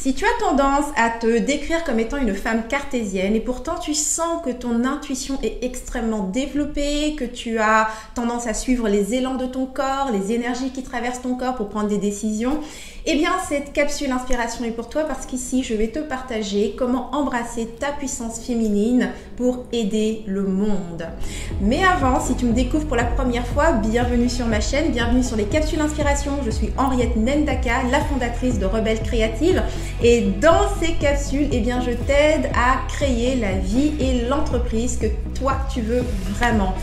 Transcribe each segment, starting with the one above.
Si tu as tendance à te décrire comme étant une femme cartésienne et pourtant tu sens que ton intuition est extrêmement développée, que tu as tendance à suivre les élans de ton corps, les énergies qui traversent ton corps pour prendre des décisions, eh bien cette capsule inspiration est pour toi parce qu'ici je vais te partager comment embrasser ta puissance féminine pour aider le monde. Mais avant, si tu me découvres pour la première fois, bienvenue sur ma chaîne, bienvenue sur les capsules inspiration. Je suis Henriette Ndaka, la fondatrice de Rebelle Créative. Et dans ces capsules, eh bien, je t'aide à créer la vie et l'entreprise que toi, tu veux vraiment.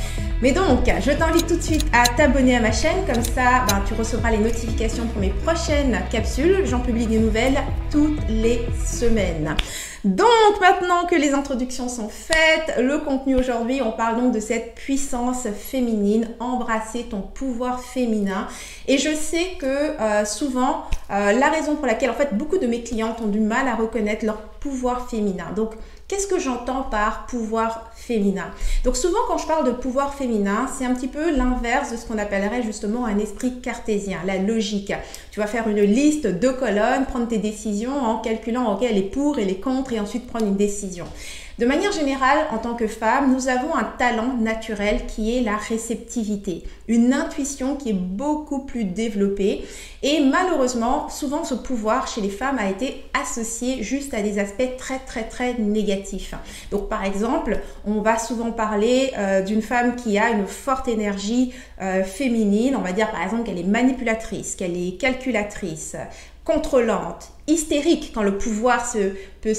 Mais donc, je t'invite tout de suite à t'abonner à ma chaîne. Comme ça, tu recevras les notifications pour mes prochaines capsules. J'en publie des nouvelles toutes les semaines. Donc, maintenant que les introductions sont faites, le contenu aujourd'hui, on parle donc de cette puissance féminine, embrasser ton pouvoir féminin. Et je sais que souvent, la raison pour laquelle, en fait, beaucoup de mes clientes ont du mal à reconnaître leur pouvoir féminin. Donc, qu'est-ce que j'entends par pouvoir féminin? Donc souvent quand je parle de pouvoir féminin, c'est un petit peu l'inverse de ce qu'on appellerait justement un esprit cartésien, la logique. Tu vas faire une liste de colonnes, prendre tes décisions en calculant ok, les pour et les contre et ensuite prendre une décision. De manière générale, en tant que femme, nous avons un talent naturel qui est la réceptivité, une intuition qui est beaucoup plus développée et malheureusement, souvent ce pouvoir chez les femmes a été associé juste à des aspects très négatifs. Donc par exemple, on va souvent parler d'une femme qui a une forte énergie féminine, on va dire par exemple qu'elle est manipulatrice, qu'elle est calculatrice, contrôlante, hystérique quand le pouvoir peut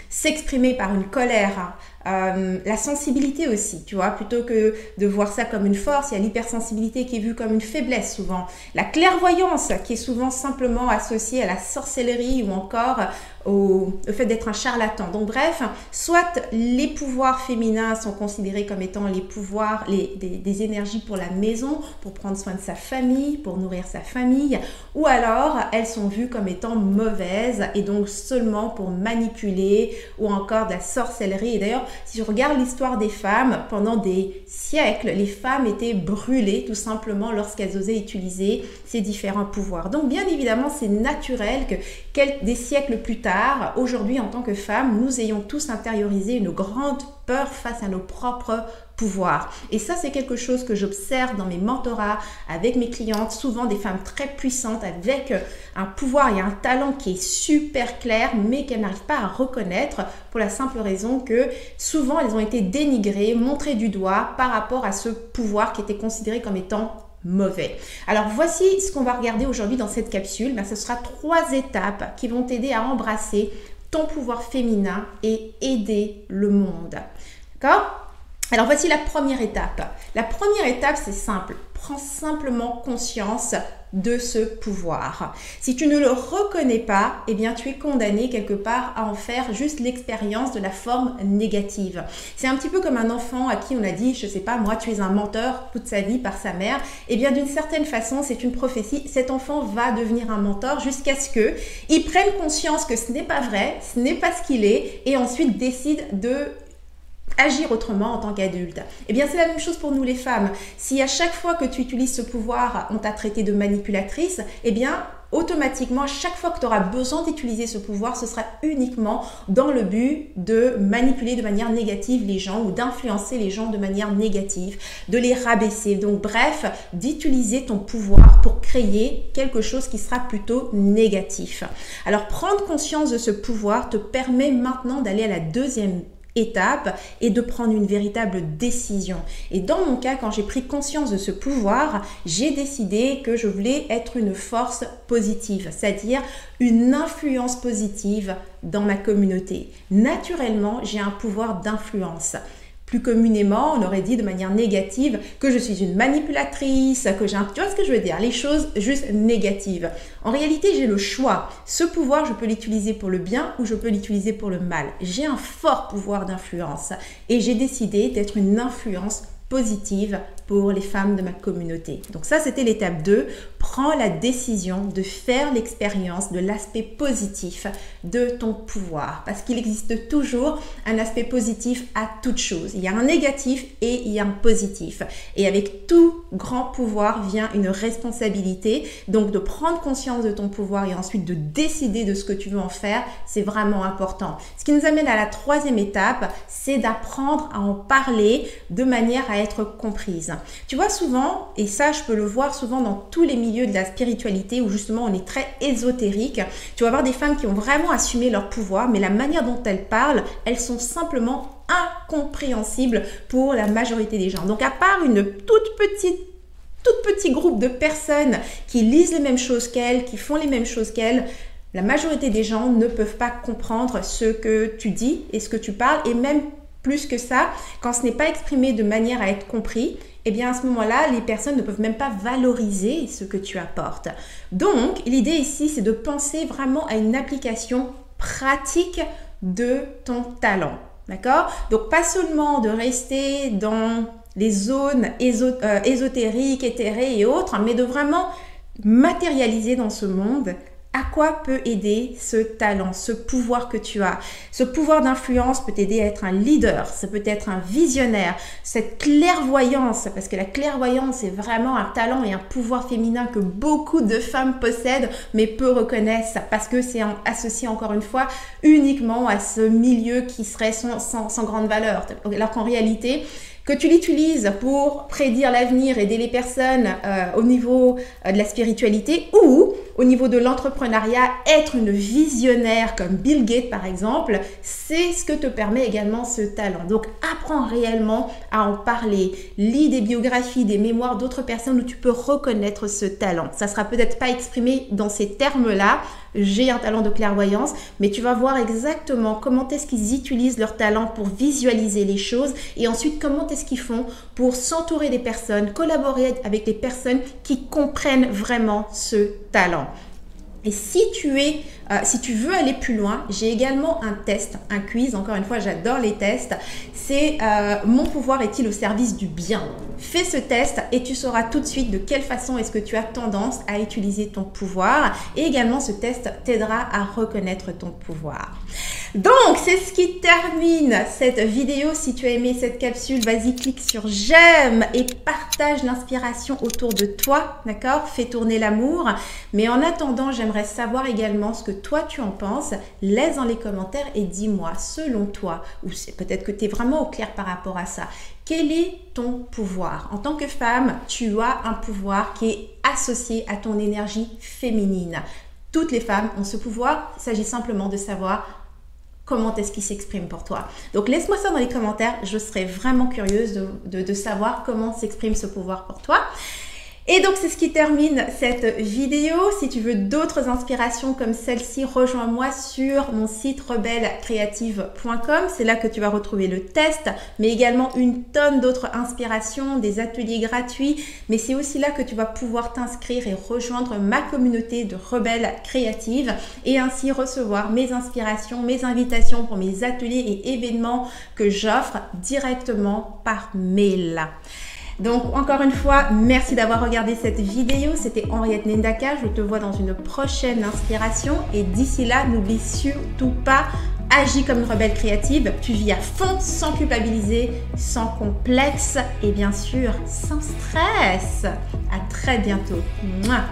s'exprimer par une colère, la sensibilité aussi, tu vois, plutôt que de voir ça comme une force, il y a l'hypersensibilité qui est vue comme une faiblesse souvent, la clairvoyance qui est souvent simplement associée à la sorcellerie ou encore au fait d'être un charlatan. Donc bref, soit les pouvoirs féminins sont considérés comme étant les pouvoirs, des énergies pour la maison, pour prendre soin de sa famille, pour nourrir sa famille, ou alors elles sont vues comme étant mauvaises et donc seulement pour manipuler ou encore de la sorcellerie. Et d'ailleurs, si je regarde l'histoire des femmes, pendant des siècles, les femmes étaient brûlées tout simplement lorsqu'elles osaient utiliser ces différents pouvoirs. Donc bien évidemment, c'est naturel que des siècles plus tard, aujourd'hui en tant que femmes, nous ayons tous intériorisé une grande peur face à nos propres pouvoirs. Et ça, c'est quelque chose que j'observe dans mes mentorats avec mes clientes, souvent des femmes très puissantes avec un pouvoir et un talent qui est super clair, mais qu'elles n'arrivent pas à reconnaître pour la simple raison que souvent elles ont été dénigrées, montrées du doigt par rapport à ce pouvoir qui était considéré comme étant mauvais. Alors voici ce qu'on va regarder aujourd'hui dans cette capsule. Ce sera 3 étapes qui vont t'aider à embrasser ton pouvoir féminin et aider le monde. D'accord? Alors voici la première étape. La première étape, c'est simple. Prends simplement conscience de ce pouvoir. Si tu ne le reconnais pas, eh bien tu es condamné quelque part à en faire juste l'expérience de la forme négative. C'est un petit peu comme un enfant à qui on a dit, je sais pas moi, tu es un menteur toute sa vie par sa mère. Eh bien d'une certaine façon, c'est une prophétie. Cet enfant va devenir un menteur jusqu'à ce que il prenne conscience que ce n'est pas vrai, ce n'est pas ce qu'il est et ensuite décide de agir autrement en tant qu'adulte. Eh bien, c'est la même chose pour nous les femmes. Si à chaque fois que tu utilises ce pouvoir, on t'a traité de manipulatrice, eh bien, automatiquement, à chaque fois que tu auras besoin d'utiliser ce pouvoir, ce sera uniquement dans le but de manipuler de manière négative les gens ou d'influencer les gens de manière négative, de les rabaisser. Donc, bref, d'utiliser ton pouvoir pour créer quelque chose qui sera plutôt négatif. Alors, prendre conscience de ce pouvoir te permet maintenant d'aller à la deuxième étape et de prendre une véritable décision. Et dans mon cas, quand j'ai pris conscience de ce pouvoir, j'ai décidé que je voulais être une force positive, c'est-à-dire une influence positive dans ma communauté. Naturellement, j'ai un pouvoir d'influence. Plus communément, on aurait dit de manière négative que je suis une manipulatrice, que j'ai un... Tu vois ce que je veux dire? Les choses juste négatives. En réalité, j'ai le choix. Ce pouvoir, je peux l'utiliser pour le bien ou je peux l'utiliser pour le mal. J'ai un fort pouvoir d'influence et j'ai décidé d'être une influence positive pour les femmes de ma communauté. Donc ça, c'était l'étape 2. prends la décision de faire l'expérience de l'aspect positif de ton pouvoir. Parce qu'il existe toujours un aspect positif à toute chose. Il y a un négatif et il y a un positif. Et avec tout grand pouvoir vient une responsabilité. Donc de prendre conscience de ton pouvoir et ensuite de décider de ce que tu veux en faire, c'est vraiment important. Ce qui nous amène à la troisième étape, c'est d'apprendre à en parler de manière à être comprise. Tu vois souvent, et ça je peux le voir souvent dans tous les milieux de la spiritualité où justement on est très ésotérique, tu vas voir des femmes qui ont vraiment assumé leur pouvoir, mais la manière dont elles parlent, elles sont simplement incompréhensibles pour la majorité des gens. Donc à part une tout petit groupe de personnes qui lisent les mêmes choses qu'elles, qui font les mêmes choses qu'elles, la majorité des gens ne peuvent pas comprendre ce que tu dis et ce que tu parles, et même plus que ça, quand ce n'est pas exprimé de manière à être compris, eh bien à ce moment-là, les personnes ne peuvent même pas valoriser ce que tu apportes. Donc, l'idée ici, c'est de penser vraiment à une application pratique de ton talent. D'accord? Donc, pas seulement de rester dans les zones ésotériques, éthérées et autres, mais de vraiment matérialiser dans ce monde à quoi peut aider ce talent, ce pouvoir que tu as. Ce pouvoir d'influence peut t'aider à être un leader, ça peut être un visionnaire, cette clairvoyance, parce que la clairvoyance est vraiment un talent et un pouvoir féminin que beaucoup de femmes possèdent, mais peu reconnaissent, parce que c'est associé encore une fois uniquement à ce milieu qui serait sans grande valeur. Alors qu'en réalité, que tu l'utilises pour prédire l'avenir, aider les personnes au niveau de la spiritualité ou au niveau de l'entrepreneuriat, être une visionnaire comme Bill Gates par exemple, c'est ce que te permet également ce talent. Donc apprends réellement à en parler, lis des biographies, des mémoires d'autres personnes où tu peux reconnaître ce talent. Ça sera peut-être pas exprimé dans ces termes-là, j'ai un talent de clairvoyance, mais tu vas voir exactement comment est-ce qu'ils utilisent leur talent pour visualiser les choses et ensuite comment est-ce qu'ils font pour s'entourer des personnes, collaborer avec les personnes qui comprennent vraiment ce talent. Et si tu veux aller plus loin, j'ai également un test, un quiz. Encore une fois, j'adore les tests. C'est mon pouvoir est-il au service du bien? Fais ce test et tu sauras tout de suite de quelle façon est-ce que tu as tendance à utiliser ton pouvoir. Et également, ce test t'aidera à reconnaître ton pouvoir. Donc, c'est ce qui termine cette vidéo. Si tu as aimé cette capsule, vas-y, clique sur j'aime et partage l'inspiration autour de toi, d'accord? Fais tourner l'amour. Mais en attendant, j'aimerais savoir également ce que toi tu en penses. Laisse dans les commentaires et dis-moi, selon toi, ou c'est peut-être que tu es vraiment au clair par rapport à ça, quel est ton pouvoir? En tant que femme, tu as un pouvoir qui est associé à ton énergie féminine. Toutes les femmes ont ce pouvoir. Il s'agit simplement de savoir comment est-ce qu'il s'exprime pour toi. Donc, laisse-moi ça dans les commentaires. Je serais vraiment curieuse de savoir comment s'exprime ce pouvoir pour toi. Et donc, c'est ce qui termine cette vidéo. Si tu veux d'autres inspirations comme celle-ci, rejoins-moi sur mon site rebellecreative.com. C'est là que tu vas retrouver le test, mais également une tonne d'autres inspirations, des ateliers gratuits. Mais c'est aussi là que tu vas pouvoir t'inscrire et rejoindre ma communauté de Rebelle Créative et ainsi recevoir mes inspirations, mes invitations pour mes ateliers et événements que j'offre directement par mail. Donc, encore une fois, merci d'avoir regardé cette vidéo. C'était Henriette Ndaka. Je te vois dans une prochaine inspiration. Et d'ici là, n'oublie surtout pas, agis comme une rebelle créative. Tu vis à fond, sans culpabiliser, sans complexe et bien sûr, sans stress. À très bientôt. Mouah.